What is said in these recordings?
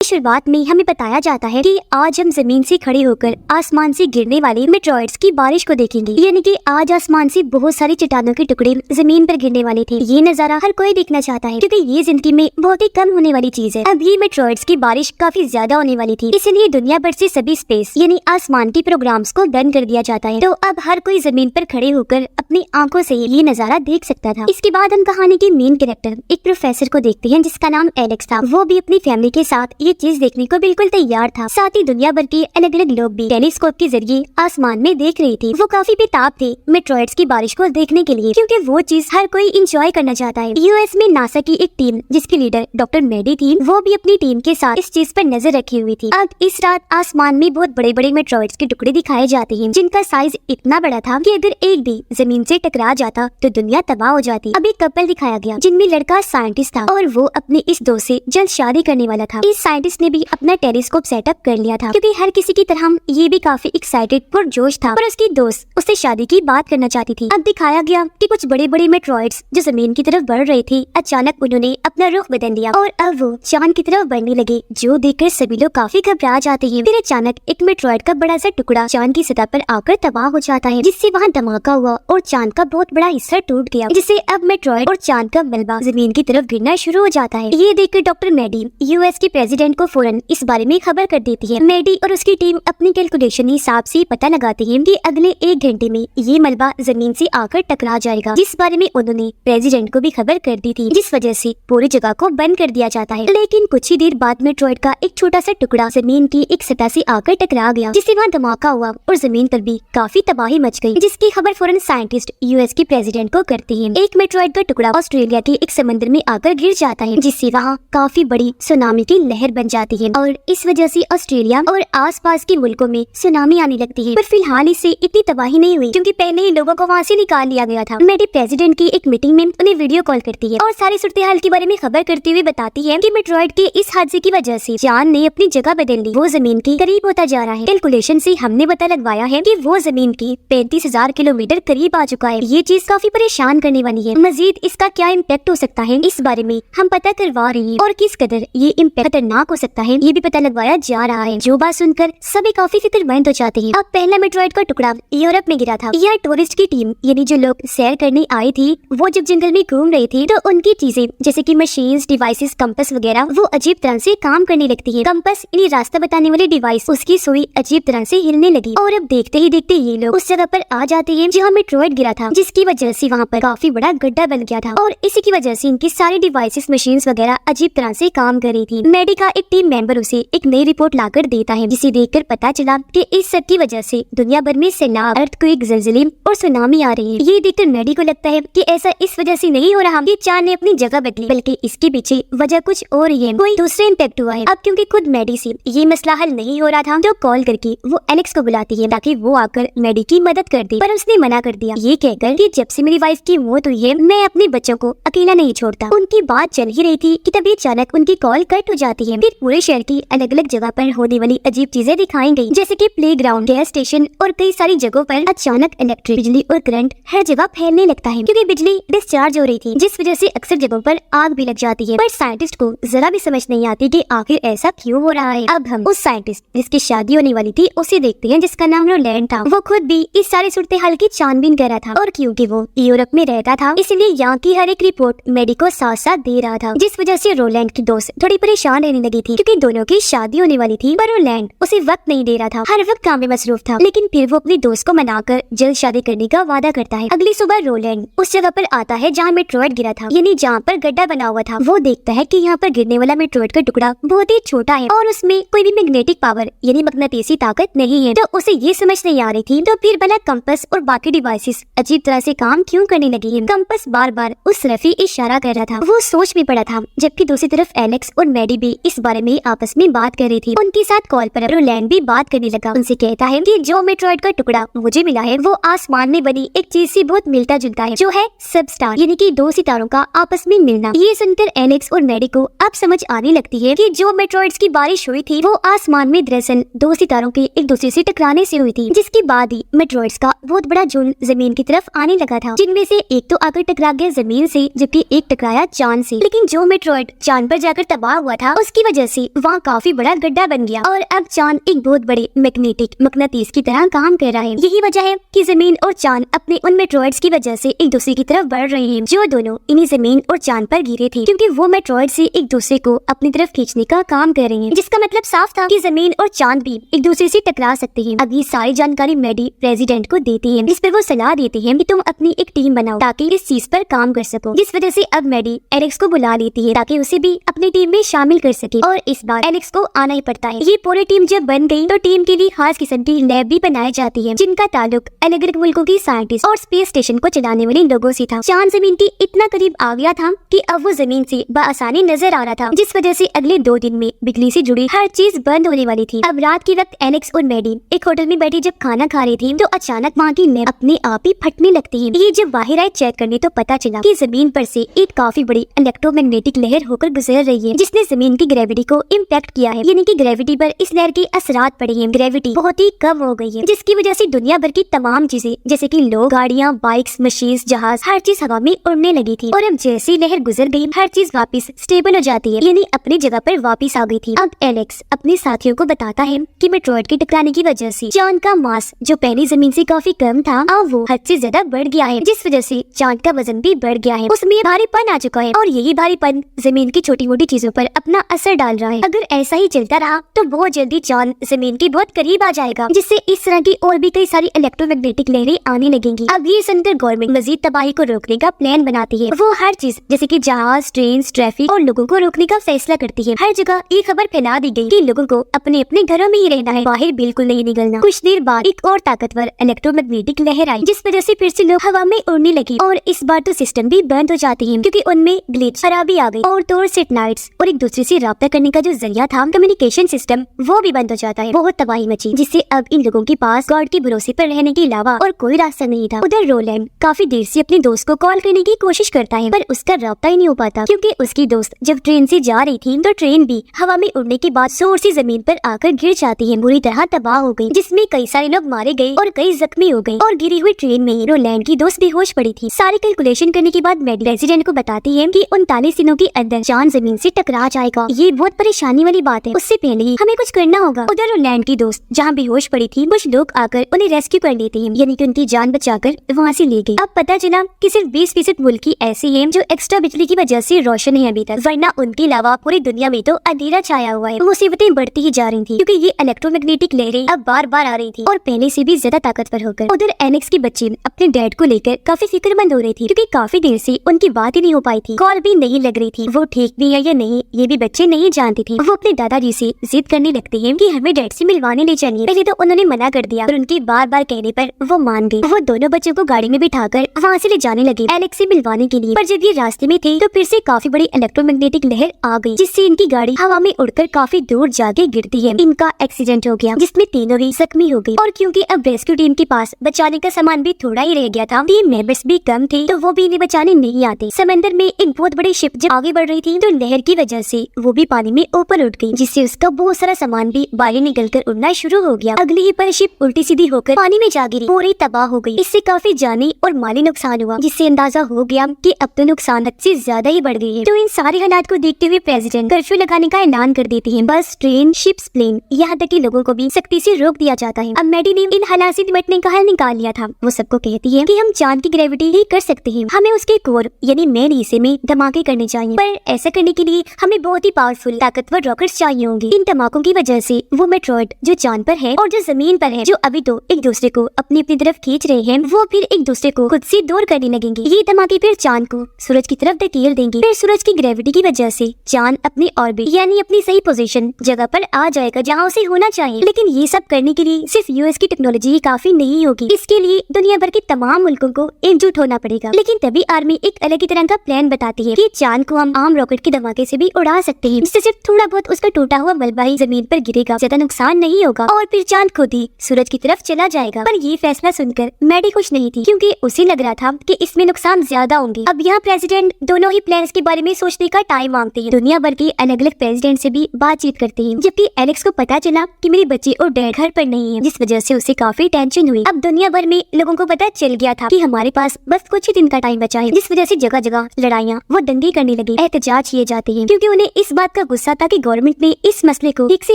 शुरुआत में हमें बताया जाता है कि आज हम जमीन से खड़े होकर आसमान से गिरने वाले मेटरॉइड्स की बारिश को देखेंगे। यानी कि आज आसमान से बहुत सारी चट्टानों के टुकड़े जमीन पर गिरने वाले थे। ये नजारा हर कोई देखना चाहता है क्योंकि ये जिंदगी में बहुत ही कम होने वाली चीज है। अब ये मेटरॉइड्स की बारिश काफी ज्यादा होने वाली थी, इसलिए दुनिया भर से सभी स्पेस यानी आसमान के प्रोग्राम्स को बंद कर दिया जाता है। तो अब हर कोई जमीन पर खड़े होकर अपनी आंखों से ये नजारा देख सकता था। इसके बाद हम कहानी के मेन कैरेक्टर एक प्रोफेसर को देखते हैं जिसका नाम एलेक्स था। वो भी अपनी फैमिली के साथ ये चीज देखने को बिल्कुल तैयार था। साथ ही दुनिया भर के अलग अलग लोग भी टेलीस्कोप के जरिए आसमान में देख रहे थे। वो काफी बेताब थे मेटरॉइड्स की बारिश को देखने के लिए क्योंकि वो चीज हर कोई इंजॉय करना चाहता है। यूएस में नासा की एक टीम जिसकी लीडर डॉक्टर मेडी थी, वो भी अपनी टीम के साथ इस चीज पर नजर रखी हुई थी। अब इस रात आसमान में बहुत बड़े बड़े मेटरॉइड्स के टुकड़े दिखाए जाते हैं जिनका साइज इतना बड़ा था कि अगर एक भी जमीन से टकरा जाता तो दुनिया तबाह हो जाती। अब एक कपल दिखाया गया जिनमें लड़का साइंटिस्ट था और वो अपने इस दोस्त से जल्द शादी करने वाला था। इस साइंटिस्ट ने भी अपना टेलीस्कोप सेटअप कर लिया था क्योंकि हर किसी की तरह ये भी काफी एक्साइटेड और जोश था, पर उसकी दोस्त उससे शादी की बात करना चाहती थी। अब दिखाया गया कि कुछ बड़े बड़े मेटरॉइड्स जो जमीन की तरफ बढ़ रहे थे, अचानक उन्होंने अपना रुख बदल लिया और अब वो चांद की तरफ बढ़ने लगे, जो देखकर सभी लोग काफी घबरा जाते हैं। फिर अचानक एक मेटरॉइड का बड़ा सा टुकड़ा चांद की सतह पर आकर तबाह हो जाता है, जिससे वहाँ धमाका हुआ और चांद का बहुत बड़ा हिस्सा टूट गया, जिससे अब मेटरॉइड और चांद का मलबा जमीन की तरफ गिरना शुरू हो जाता है। ये देखकर डॉक्टर मेडी यूएस के प्रेसिडेंट को फौरन इस बारे में खबर कर देती है। मेडी और उसकी टीम अपनी कैलकुलेशन हिसाब से पता लगाती है कि अगले 1 घंटे में ये मलबा जमीन से आकर टकरा जाएगा, जिस बारे में उन्होंने प्रेसिडेंट को भी खबर कर दी थी, जिस वजह से पूरी जगह को बंद कर दिया जाता है। लेकिन कुछ ही देर बाद मेटरॉइड का एक छोटा सा टुकड़ा जमीन की एक सतह से आकर टकरा गया, जिससे वहाँ धमाका हुआ और जमीन पर भी काफी तबाही मच गई, जिसकी खबर फौरन साइंटिस्ट यूएस के प्रेसिडेंट को करते हैं। एक मेटरॉइड का टुकड़ा ऑस्ट्रेलिया के एक समंदर में आकर गिर जाता है, जिससे वहाँ काफी बड़ी सुनामी की लहर बन जाती है और इस वजह से ऑस्ट्रेलिया और आसपास के मुल्कों में सुनामी आने लगती है। पर फिलहाल इससे इतनी तबाही नहीं हुई क्योंकि पहले ही लोगों को वहाँ से निकाल लिया गया था। मेडी प्रेसिडेंट की एक मीटिंग में उन्हें वीडियो कॉल करती है और सारी सूरत हाल के बारे में खबर करते हुए बताती है कि मेटरॉइड के इस हादसे की वजह से चांद ने अपनी जगह बदल ली, वो जमीन के करीब होता जा रहा है। कैलकुलेशन से हमने पता लगवाया है कि वो जमीन की 35,000 किलोमीटर करीब आ चुका है। ये चीज काफी परेशान करने वाली है। मजीद इसका क्या इम्पैक्ट हो सकता है इस बारे में हम पता करवा रहे हैं और किस कदर ये इम्पैक्ट खतरनाक हो सकता है ये भी पता लगवाया जा रहा है। जो बात सुनकर सभी काफी फिक्रमंद हो जाते हैं। अब पहला मेटरॉइड का टुकड़ा यूरोप में गिरा था। यह टूरिस्ट की टीम यानी जो लोग सैर करने आई थी, वो जब जंगल में घूम रही थी तो उनकी चीजें जैसे कि मशीन्स, डिवाइसेस, कंपास वगैरह वो अजीब तरह से काम करने लगती है। कंपास यानी रास्ता बताने वाली डिवाइस उसकी सुई अजीब तरह से हिलने लगी और अब देखते ही देखते ये लोग उस जगह पर आ जाते हैं जहाँ मेटरॉइड गिरा था, जिसकी वजह से वहाँ पर काफी बड़ा गड्ढा बन गया था और इसी की वजह से इनकी सारी डिवाइसेस, मशीन्स वगैरह अजीब तरह से काम कर रही थी। मेडी का एक टीम मेंबर उसे एक नई रिपोर्ट लाकर देता है, जिसे देखकर पता चला कि इस सब की वजह से दुनिया भर में सैलाब, अर्थक्वेक, ज़लज़ले और सुनामी आ रही है। ये देखकर मेडी को लगता है कि ऐसा इस वजह से नहीं हो रहा कि चांद ने अपनी जगह बदली, बल्कि इसके पीछे वजह कुछ और ही है, कोई दूसरा इम्पैक्ट हुआ है। अब क्योंकि खुद मेडी से ये मसला हल नहीं हो रहा था तो कॉल करके वो एलेक्स को बुलाती है ताकि वो आकर मेडी की मदद कर दे, पर उसने मना कर दिया, ये कहकर कि जब से मेरी वाइफ की मौत हुई है मैं अपने बच्चों को अकेला नहीं छोड़ता। उनकी बात चल ही रही थी कि तभी अचानक उनकी कॉल कट हो जाती है। फिर पूरे शहर की अलग अलग जगह पर होने वाली अजीब चीजें दिखाई गई, जैसे कि प्लेग्राउंड, गैस स्टेशन और कई सारी जगहों पर अचानक इलेक्ट्रिक बिजली और करंट हर जगह फैलने लगता है क्योंकि बिजली डिस्चार्ज हो रही थी, जिस वजह से अक्सर जगहों पर आग भी लग जाती है। पर साइंटिस्ट को जरा भी समझ नहीं आती कि आखिर ऐसा क्यों हो रहा है। अब हम उस साइंटिस्ट जिसकी शादी होने वाली थी उसे देखते हैं, जिसका नाम रोलैंड था। वो खुद भी इस सारे सूरत हाल की छानबीन कर रहा था और क्योंकि वो यूरोप में रहता था इसलिए यहाँ की हर एक रिपोर्ट मेडी को साथ साथ दे रहा था, जिस वजह से रोलैंड की दोस्त थोड़ी परेशान रहने लगी थी क्योंकि दोनों की शादी होने वाली थी, पर रोलैंड उसे वक्त नहीं दे रहा था, हर वक्त काम में मसरूफ था। लेकिन फिर वो अपनी दोस्त को मनाकर जल्द शादी करने का वादा करता है। अगली सुबह रोलैंड उस जगह पर आता है जहाँ मेटरॉइड गिरा था, यानी जहाँ पर गड्ढा बना हुआ था। वो देखता है कि यहाँ पर गिरने वाला मेटरॉइड का टुकड़ा बहुत ही छोटा है और उसमें कोई भी मैग्नेटिक पावर यानी मकनातीसी ताकत नहीं है, तो उसे ये समझ नहीं आ रही थी तो फिर भला कंपास और बाकी डिवाइसेस अजीब तरह से काम क्यों करने लगी है। कंपास बार बार उस तरफ ही इशारा कर रहा था। वो सोच में पड़ा था, जबकि दूसरी तरफ एलेक्स और मेडी भी इस बारे में आपस में बात कर रही थी। उनके साथ कॉल पर रोलैंड भी बात करने लगा। उनसे कहता है कि जो मेटरॉइड का टुकड़ा मुझे मिला है वो आसमान में बनी एक चीज से बहुत मिलता जुलता है, जो है सब स्टार यानी कि 2 सितारों का आपस में मिलना। ये सुनकर एलेक्स और मेडी को अब समझ आने लगती है कि जो मेटरॉइड्स की बारिश हुई थी वो आसमान में दरअसल 2 सितारों के एक दूसरे से टकराने से हुई थी, जिसके बाद ही मेटरॉइड्स का बहुत बड़ा झुंड जमीन की तरफ आने लगा था, जिनमें से एक तो आकर टकरा गया जमीन से, जबकि एक टकराया चांद से। लेकिन जो मेटरॉइड चांद पर जाकर तबाह हुआ था उसकी वजह से वहाँ काफी बड़ा गड्ढा बन गया और अब चांद एक बहुत बड़े मैग्नेटिक मकनातीस की तरह काम कर रहा है। यही वजह है कि जमीन और चांद अपने उन मेट्रॉइड्स की वजह से एक दूसरे की तरफ बढ़ रहे हैं, जो दोनों इन्हीं जमीन और चांद पर गिरे थे, क्योंकि वो मेट्रॉइड से एक दूसरे को अपनी तरफ खींचने का काम कर रहे हैं, जिसका मतलब साफ था कि जमीन और चांद भी एक दूसरे से टकरा सकते हैं। अब ये सारी जानकारी मैडी प्रेसिडेंट को देती है, जिस पर वो सलाह देती है कि तुम अपनी एक टीम बनाओ ताकि इस चीज पर काम कर सको, जिस वजह से अब मैडी एलेक्स को बुला लेती है ताकि उसे भी अपनी टीम में शामिल कर सके। और इस बार एलेक्स को आना ही पड़ता है। ये पूरी टीम जब बन गई तो टीम के लिए खास किस्म की लैब भी बनाई जाती है, जिनका ताल्लुक अलग अलग मुल्कों की साइंटिस्ट और स्पेस स्टेशन को चलाने वाले लोगों से था। चांद जमीन के इतना करीब आ गया था कि अब वो जमीन से बआसानी नजर आ रहा था, जिस वजह से अगले 2 दिन में बिजली से जुड़ी हर चीज बंद होने वाली थी। अब रात के वक्त एलेक्स और मैडी एक होटल में बैठी जब खाना खा रही थी तो अचानक वहाँ की लैब अपने आप ही फटने लगती है। ये जब बाहर आए चेक करने तो पता चला कि जमीन पर से एक काफी बड़ी इलेक्ट्रोमैग्नेटिक लहर होकर गुजर रही है, जिसने जमीन की ग्रेविटी को इम्पैक्ट किया है, यानी कि ग्रेविटी पर इस लहर के असरात पड़े हैं। ग्रेविटी बहुत ही कम हो गई है, जिसकी वजह से दुनिया भर की तमाम चीजें जैसे कि लोग, गाड़ियाँ, बाइक्स, मशीन, जहाज, हर चीज हवा में उड़ने लगी थी। और अब जैसी लहर गुजर गई हर चीज वापस स्टेबल हो जाती है, यानी अपनी जगह पर वापस आ गई थी। अब एलेक्स अपने साथियों को बताता है कि मेट्रॉइड के टकराने की वजह से चांद का मास जो पहले जमीन से काफी कम था अब वो हद से ज्यादा बढ़ गया है, जिस वजह से चांद का वजन भी बढ़ गया है, उसमें भारीपन आ चुका है और यही भारीपन जमीन की छोटी मोटी चीजों पर अपना असर डाल रहा है। अगर ऐसा ही चलता रहा तो बहुत जल्दी चांद जमीन के बहुत करीब आ जाएगा, जिससे इस तरह की और भी कई सारी इलेक्ट्रोमैग्नेटिक लहरें आने लगेंगी। अब ये सुनकर गवर्नमेंट मजीद तबाही को रोकने का प्लान बनाती है। वो हर चीज जैसे कि जहाज, ट्रेन, ट्रैफिक और लोगों को रोकने का फैसला करती है। हर जगह ये खबर फैला दी गई कि लोगों को अपने अपने घरों में ही रहना है, बाहर बिल्कुल नहीं निकलना। कुछ देर बाद एक और ताकतवर इलेक्ट्रोमैग्नेटिक लहर आई, जिस वजह से फिर से लोग हवा में उड़ने लगे और इस बार तो सिस्टम भी बंद हो जाते हैं, क्योंकि उनमें ग्लिच खराबी आ गई और तो सैटेलाइट्स और एक दूसरे से राब्ता करने का जो जरिया था कम्युनिकेशन सिस्टम वो भी बंद हो जाता है। बहुत तबाही मची, जिससे अब इन लोगों के पास गॉड के भरोसे पर रहने के अलावा और कोई रास्ता नहीं था। उधर रोलैंड काफी देर से अपने दोस्त को कॉल करने की कोशिश करता है, पर उसका राब्ता ही नहीं हो पाता, क्योंकि उसकी दोस्त जब ट्रेन से जा रही थी तो ट्रेन भी हवा में उड़ने के बाद जोर से जमीन पर आकर गिर जाती है, बुरी तरह तबाह हो गई, जिसमें कई सारे लोग मारे गए और कई जख्मी हो गए। और गिरी हुई ट्रेन में ही रोलैंड की दोस्त बेहोश पड़ी थी। सारी कैलकुलेशन करने के बाद मैडी रेजिडेंट को बताती है कि 39 दिनों के अंदर चांद जमीन से टकरा जाएगा। ये बहुत परेशानी वाली बात है, उससे पहले ही हमें कुछ करना होगा। उधर रोलैंड की दोस्त जहाँ बेहोश पड़ी थी कुछ लोग आकर उन्हें रेस्क्यू कर लेते हैं, यानी कि उनकी जान बचाकर वहाँ से ले गए। अब पता चला कि सिर्फ 20% मुल्क ही ऐसे हैं जो एक्स्ट्रा बिजली की वजह से रोशन है अभी तक, वरना उनके अलावा पूरी दुनिया में तो अंधेरा छाया हुआ है। मुसीबतें बढ़ती ही जा रही थी, क्योंकि ये इलेक्ट्रोमैग्नेटिक लहरें अब बार बार आ रही थी और पहले से भी ज्यादा ताकतवर होकर। उधर एलेक्स की बच्ची अपने डैड को लेकर काफी फिक्रमंद हो रही थी, क्योंकि काफी देर से उनकी बात ही नहीं हो पाई थी, कॉल भी नहीं लग रही थी। वो ठीक भी है या नहीं ये भी बच्चे नहीं जानती थी। वो अपने दादाजी से जिद करने लगती है कि हमें डैड से मिलवाने ले चलिए। पहले तो उन्होंने मना कर दिया, पर उनके बार बार कहने पर वो मान गई। वो दोनों बच्चों को गाड़ी में बिठाकर वहाँ से ले जाने लगे एलेक्स से मिलवाने के लिए। पर जब ये रास्ते में थे तो फिर से काफी बड़ी इलेक्ट्रोमैग्नेटिक लहर आ गई, जिससे इनकी गाड़ी हवा में उड़कर काफी दूर जाके गिरती है। इनका एक्सीडेंट हो गया, जिसमें तीनों ही जख्मी हो गई। और क्योंकि अब रेस्क्यू टीम के पास बचाने का सामान भी थोड़ा ही रह गया था, टीम मेंबर्स भी कम थे, तो वो भी इन्हें बचाने नहीं आते। समंदर में एक बहुत बड़ी शिप जब आगे बढ़ रही थी तो लहर की वजह से वो भी पानी में ऊपर उठ गई, जिससे उसका बहुत सारा सामान भी बाहर निकलकर उड़ना शुरू हो गया। अगली ही पर शिप उल्टी सीधी होकर पानी में जा गिरी, पूरी तबाह हो गई। इससे काफी जानी और माली नुकसान हुआ, जिससे अंदाजा हो गया कि अब तो नुकसान हद से ज्यादा ही बढ़ गई है। तो इन सारे हालात को देखते हुए प्रेसिडेंट कर्फ्यू लगाने का ऐलान कर देती है। बस, ट्रेन, शिप्स, प्लेन, यहाँ तक कि लोगों को भी सख्ती से रोक दिया जाता है। अब मैडी ने इन हालात से निपटने का हल निकाल लिया था। वो सबको कहती है कि हम चांद की ग्रेविटी ही कर सकते हैं, हमें उसके कोर यानी मेन हिस्से में धमाके करने चाहिए, पर ऐसा करने के लिए हमें बहुत ही पावरफुल ताकतवर रॉकेट्स चाहिए होंगे। इन धमाकों की वजह से वो मेट्रॉइड जो चांद पर है और जो जमीन पर है, जो अभी तो एक दूसरे को अपनी अपनी तरफ खींच रहे हैं, वो फिर एक दूसरे को खुद से दूर करने लगेंगे। ये धमाके फिर चांद को सूरज की तरफ धकेल देंगे। फिर सूरज की ग्रेविटी की वजह से चांद अपनी ऑर्बिट यानी अपनी सही पोजीशन जगह पर आ जाएगा जहाँ उसे होना चाहिए। लेकिन ये सब करने के लिए सिर्फ यूएस की टेक्नोलॉजी ही काफी नहीं होगी, इसके लिए दुनिया भर के तमाम मुल्कों को एकजुट होना पड़ेगा। लेकिन तभी आर्मी एक अलग ही तरह का प्लान बताती है कि चांद को हम आम रॉकेट के धमाके से भी उड़ा सकते हैं, जिससे सिर्फ थोड़ा बहुत उसका टूटा हुआ मलबा ही जमीन पर गिरेगा, ज्यादा नुकसान नहीं होगा और फिर चांद खुद ही सूरज की तरफ चला जाएगा। पर ये फैसला सुनकर मैडी खुश नहीं थी, क्योंकि उसे लग रहा था कि इसमें नुकसान ज्यादा होंगे। अब यहाँ प्रेसिडेंट दोनों ही प्लान्स के बारे में सोचने का टाइम मांगते हैं, दुनिया भर के अलग अलग प्रेसिडेंट से भी बातचीत करते हैं। जबकि एलेक्स को पता चला कि मेरे बच्चे और डैड घर पर नहीं है, जिस वजह से उसे काफी टेंशन हुई। अब दुनिया भर में लोगों को पता चल गया था कि हमारे पास बस कुछ ही दिन का टाइम बचा है, जिस वजह से जगह जगह लड़ाइयाँ वो दंगे करने लगे, एहतजाज किए जाते हैं, क्योंकि उन्हें इस बात का गुस्सा था कि गवर्नमेंट ने इस मसले को ठीक से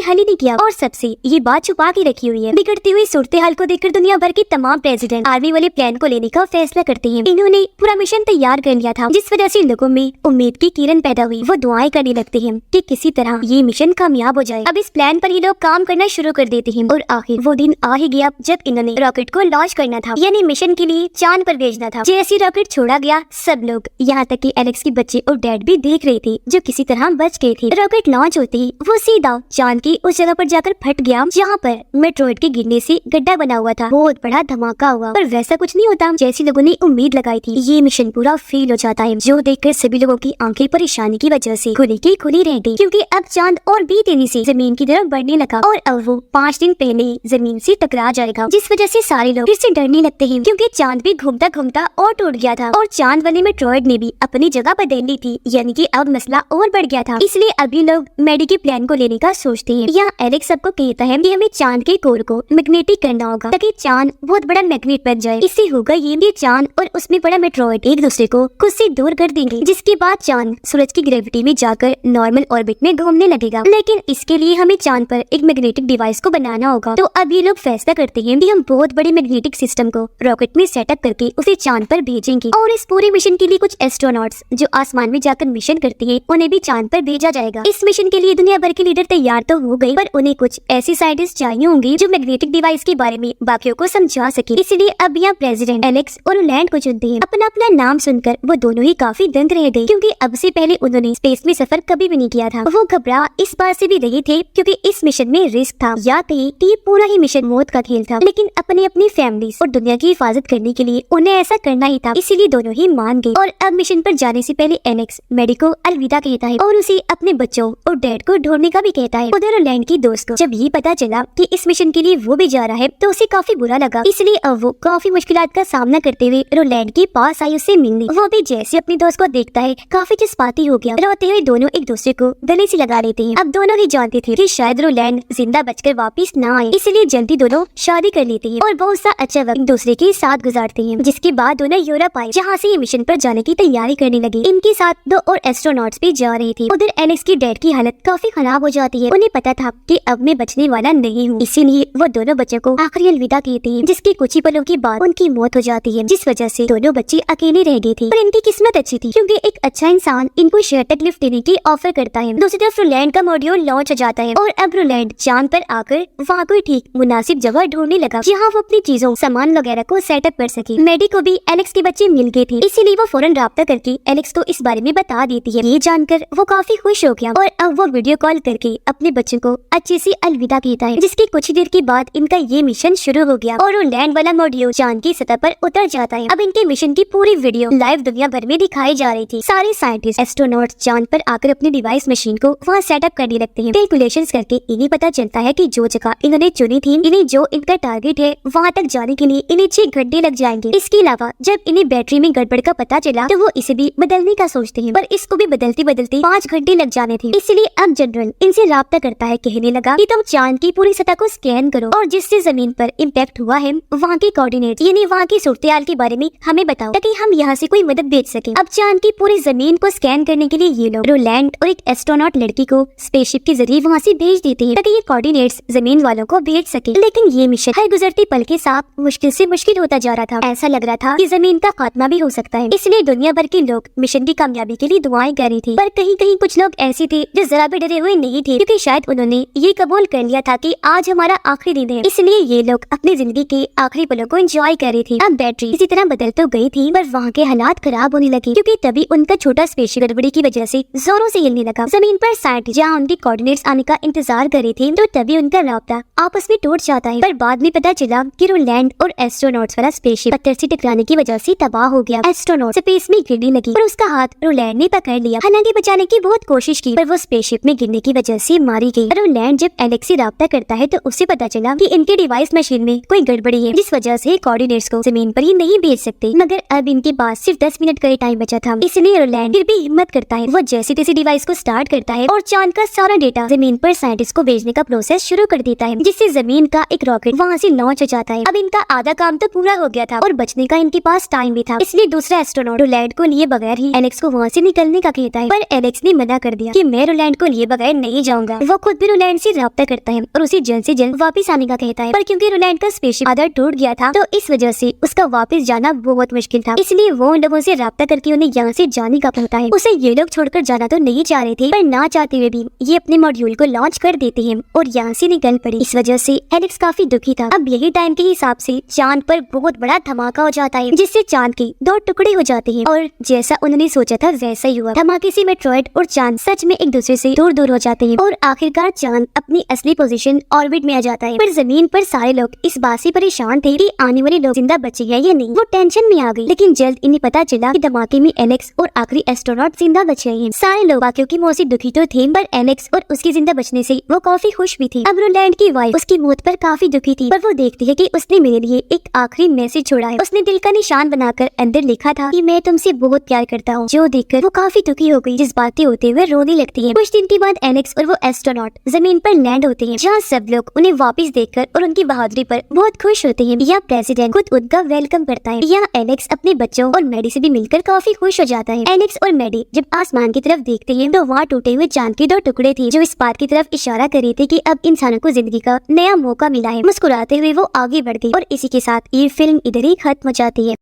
हल ही नहीं किया और सबसे ये बात छुपा के रखी हुई है। बिगड़ती हुई सूरत हाल को देखकर दुनिया भर के तमाम प्रेसिडेंट आर्मी वाले प्लान को लेने का फैसला करते हैं। इन्होंने पूरा मिशन तैयार कर लिया था, जिस वजह से लोगों में उम्मीद की किरण पैदा हुई। वो दुआएं करने लगते हैं कि किसी तरह ये मिशन कामयाब हो जाए। अब इस प्लान पर ये लोग काम करना शुरू कर देते हैं और आखिर वो दिन आ ही गया जब इन्होंने रॉकेट को लॉन्च करना था, यानी मिशन के लिए चांद पर भेजना था। जैसे रॉकेट छोड़ा गया, सब लोग यहाँ तक कि एलेक्स के बच्चे और डैड भी देख रहे थे, जो किसी तरह बच गए थे। रॉकेट लॉन्च होते ही वो सीधा चांद की उस जगह पर जाकर फट गया जहाँ पर मेट्रॉइड के गिरने से गड्ढा बना हुआ था। बहुत बड़ा धमाका हुआ, पर वैसा कुछ नहीं होता जैसी लोगों ने उम्मीद लगाई थी। ये मिशन पूरा फेल हो जाता है, जो देखकर सभी लोगों की आंखें परेशानी की वजह से खुली की खुली रह गई, क्योंकि अब चांद और भी तेजी से जमीन की तरफ बढ़ने लगा और अब वो 5 दिन पहले ही जमीन से टकरा जाएगा, जिस वजह से सारे लोग फिर से डरने लगते हैं, क्योंकि चांद भी घूमता घूमता और टूट गया था और चांद वाले मेट्रॉइड ने भी अपनी जगह बदल ली थी, यानी कि अब मसला और बढ़ गया था। इसलिए अभी लोग मेडी के प्लान को लेने का सोचते हैं। यहाँ एलेक्स सबको कहता है कि हमें चांद के कोर को मैग्नेटिक करना होगा ताकि चांद बहुत बड़ा मैग्नेट बन जाए। इससे होगा ये चांद और उसमें बड़ा मेट्रॉइड एक दूसरे को खुद से दूर कर देंगे, जिसके बाद चांद सूरज की ग्रेविटी में जाकर नॉर्मल ऑर्बिट में घूमने लगेगा। लेकिन इसके लिए हमें चांद पर एक मैग्नेटिक डिवाइस को बनाना होगा। तो अब ये लोग फैसला करते हैं कि हम बहुत बड़े मैग्नेटिक सिस्टम को रॉकेट में सेटअप करके उसे चांद पर भेजेंगे और इस पूरे मिशन के लिए कुछ एस्ट्रोनॉट्स जो आसमान में जाकर मिशन करते हैं उन्हें भी चांद पर भेजा जाएगा। इस मिशन के लिए दुनिया भर के लीडर तैयार तो हो गए, पर उन्हें कुछ ऐसी साइंटिस्ट चाहिए होंगे जो मैग्नेटिक डिवाइस के बारे में बाकियों को समझा सके। इसलिए अब यहाँ प्रेसिडेंट एलेक्स और रोलैंड को चुनते हैं। अपना अपना नाम सुनकर वो दोनों ही काफी दंग रह गए, क्योंकि अब से पहले उन्होंने स्पेस में सफर कभी भी नहीं किया था। वो घबरा इस बात से भी रहे थे क्योंकि इस मिशन में रिस्क था, या कहीं कि ये पूरा ही मिशन मौत का खेल था। लेकिन अपनी अपनी फैमिली और दुनिया की हिफाजत करने के लिए उन्हें ऐसा करना ही था, इसीलिए दोनों ही मान गए। और अब मिशन पर जाने से पहले एलेक्स मेडी को अलविदा कहता है और उसे अपने बच्चों और डैड को ढूंढने का भी कहता है। उधर रोलैंड की दोस्त को जब ये पता चला कि इस मिशन के लिए वो भी जा रहा है तो उसे काफी बुरा लगा, इसलिए अब वो काफी मुश्किलात का सामना करते हुए रोलैंड के पास आई उससे मिलने। वो भी जैसे अपनी दोस्त को देखता है काफी जज्बाती हो गया। रोते हुए दोनों एक दूसरे को गले से लगा लेते हैं। अब दोनों ही जानते थे कि शायद रोलैंड जिंदा बचकर वापस ना आए, इसलिए जल्दी दोनों शादी कर लेते हैं और बहुत सा अच्छा वक्त एक दूसरे के साथ गुजारते हैं। जिसके बाद दोनों यूरोप आए, जहाँ से ये मिशन पर जाने की तैयारी करने लगे। इनके साथ 2 और एस्ट्रोनॉट्स भी जा रहे थे। उधर एलेक्स की डैड की हालत काफी खराब हो जाती है। उन्हें पता था कि अब मैं बचने वाला नहीं हूँ, इसीलिए वो दोनों बच्चों को आखिरी अलविदा कहते हैं, जिसके कुछ ही पलों के बाद उनकी मौत हो जाती है, जिस वजह से दोनों बच्चे अकेले रह गए थे। पर इनकी किस्मत अच्छी थी क्योंकि एक अच्छा इंसान इनको शहर तक लिफ्ट देने की ऑफर करता है। दूसरी तरफ रोलैंड का मॉड्यूल लॉन्च हो जाता है और अब रोलैंड चांद पर आकर वहाँ कोई ठीक मुनासिब जगह ढूंढने लगा जहाँ वो अपनी चीजों सामान वगैरह को सेटअप कर सके। मेडी को भी एलेक्स के बच्चे मिल गए थे, इसीलिए वो फौरन राब्ता करके एलेक्स को इस बारे में बता देती है। ये जानकर वो काफी खुश हो गया और अब वो वीडियो कॉल करके अपने बच्चों को अच्छे से अलविदा कहता है। जिसके कुछ देर के बाद इनका ये मिशन शुरू हो गया और रोलैंड वाला मॉड्यूल चांद की सतह पर उतर जाता है। अब इनके मिशन की पूरी वीडियो लाइव दुनिया भर में दिखाई जा रही थी। सारे साइंटिस्ट एस्ट्रोनॉट चांद पर आकर अपने डिवाइस मशीन को वहाँ सेटअप करने लगते हैं। कैलकुलेशंस करके इन्हें पता चलता है कि जो जगह इन्होंने चुनी थी, इन्हें जो इनका टारगेट है वहाँ तक जाने के लिए इन्हें 6 घंटे लग जाएंगे। इसके अलावा जब इन्हें बैटरी में गड़बड़ का पता चला तो वो इसे भी बदलने का सोचते हैं, पर इसको भी बदलते बदलते 5 घंटे लग जाने थे। इसलिए अब जनरल इनसे राब्ता करता है, कहने लगा कि तुम चांद की पूरी सतह को स्कैन करो और जिससे जमीन पर इम्पैक्ट हुआ है वहाँ के कोऑर्डिनेट यानी वहाँ की सूरत-ए-हाल के बारे में हमें बताओ ताकि हम यहाँ से कोई मदद भेज सके। अब चांद की पूरी जमीन को स्कैन करने के लिए ये लोग रोलैंड और एक एस्ट्रोनॉट लड़की को स्पेसशिप के जरिए वहाँ से भेज देते हैं ताकि ये कोऑर्डिनेट्स जमीन वालों को भेज सके। लेकिन ये मिशन हर गुजरते पल के साथ मुश्किल से मुश्किल होता जा रहा था। ऐसा लग रहा था कि जमीन का खात्मा भी हो सकता है, इसलिए दुनिया भर के लोग मिशन की कामयाबी के लिए दुआएं कर रहे थे। पर कहीं कहीं कुछ लोग ऐसे थे जो जरा भी डरे हुए नहीं थे, क्योंकि शायद उन्होंने ये कबूल कर लिया था कि आज हमारा आखिरी दिन है, इसलिए ये लोग अपनी जिंदगी के आखिरी पलों को एंजॉय कर रहे थे। अब बैटरी इसी तरह बदल तो गई थी, पर वहाँ के हालात खराब होने लगे क्योंकि तभी उनका छोटा स्पेसशिप गड़बड़ी की वजह से जोरों से हिलने लगा। जमीन पर साइंटिस्ट जहाँ उनके कोऑर्डिनेट्स आने का इंतजार कर रहे थे तो तभी उनका राब्ता आपस में टूट जाता है। पर बाद में पता चला कि रोलैंड और एस्ट्रोनॉट्स वाला स्पेसशिप पत्थर से टकराने की वजह से तबाह हो गया। एस्ट्रोनॉट स्पेस में गिरने लगी पर उसका हाथ रोलैंड ने पकड़ लिया। हालांकि बचाने की बहुत कोशिश की पर वो स्पेसशिप में गिरने की वजह से मारी गई। रोलैंड जब एलेक्स से राब्ता करता है तो उससे पता चला कि इनके डिवाइस मशीन में कोई गड़बड़ी है, जिस वजह से कोऑर्डिनेट्स को जमीन पर ही नहीं भेज सकते। मगर अब इनके पास सिर्फ 10 मिनट का ही टाइम बचा था, इसलिए रोलैंड फिर भी हिम्मत करता है। वो जैसे तैसे डिवाइस को स्टार्ट करता है और चांद का सारा डेटा जमीन पर साइंटिस्ट को भेजने का प्रोसेस शुरू कर देता है, जिससे जमीन का एक रॉकेट वहाँ से लॉन्च हो जाता है। अब इनका आधा काम तो पूरा हो गया था और बचने का इनके पास टाइम भी था, इसलिए दूसरा एस्ट्रोनॉट रोलैंड को लिए बगैर ही एलेक्स को वहाँ से निकलने का कहता है, पर एलेक्स ने मना कर दिया कि मैं रोलैंड को लिए बगैर नहीं जाऊंगा। वो खुद भी रोलैंड से राब्ता करता है और उसे जल्द से जल्द वापस आने का कहता है, पर क्योंकि रोलैंड का स्पेसशिप आधा टूट गया था तो इस वजह से उसका वापस जाना बहुत मुश्किल था। इसलिए वो उन लोगों से राब्ता करके उन्हें यहाँ से जाने का कहता है। उसे ये लोग छोड़कर जाना तो नहीं चाह रहे थे, पर ना चाहते हुए भी ये अपने मॉड्यूल को लॉन्च कर देते हैं और यहाँ से निकल पड़ी। इस वजह से एलेक्स काफी दुखी था। अब यही टाइम के हिसाब से चांद पर बहुत बड़ा धमाका हो जाता है, जिससे चांद के 2 टुकड़े हो जाते हैं और जैसा उन्होंने सोचा था वैसा ही हुआ। धमाके से मेट्रॉइड और चांद सच में एक दूसरे से दूर दूर हो जाते हैं और आखिरकार चांद अपनी असली पोजीशन ऑर्बिट में आ जाता है। पर जमीन पर सारे लोग इस बात से परेशान थे कि आने वाले लोग जिंदा बचेंगे या नहीं। वो टेंशन में आ गई, लेकिन जल्द इन्हें पता चला कि धमाके में एलेक्स और आखिरी एस्ट्रोनॉट जिंदा बच गए हैं। सारे लोग बाकियों की मौत से दुखी तो थे, पर एलेक्स और उसके जिंदा बचने से वो काफी खुश भी थी। अब रोलैंड की वाइफ उसकी मौत पर काफी दुखी थी, पर वो देखती है कि उसने मेरे लिए एक आखिरी मैसेज छोड़ा है। उसने दिल का निशान बनाकर अंदर लिखा था कि मैं तुमसे बहुत प्यार करता हूँ, जो देखकर वो काफी दुखी हो गई। जज्बाती होते हुए रोने लगती है। कुछ दिन के बाद एलेक्स और वो एस्ट्रोनॉट जमीन पर लैंड होते हैं, जहाँ सब लोग उन्हें वापस देखकर और उनकी बहादुरी पर बहुत खुश होते हैं। यहाँ प्रेसिडेंट खुद उनका वेलकम करता है। यहाँ एलेक्स अपने बच्चों और मैडी से भी मिलकर काफी खुश हो जाता है। एलेक्स और मैडी जब आसमान की तरफ देखते हैं तो वहाँ टूटे हुए चांद के 2 टुकड़े थे, जो इस बात की तरफ इशारा कर रहे थे कि अब इंसानों को जिंदगी का नया मौका मिला है। मुस्कुराते हुए वो आगे बढ़ गई और इसी के साथ ये फिल्म इधर ही खत्म हो जाती है।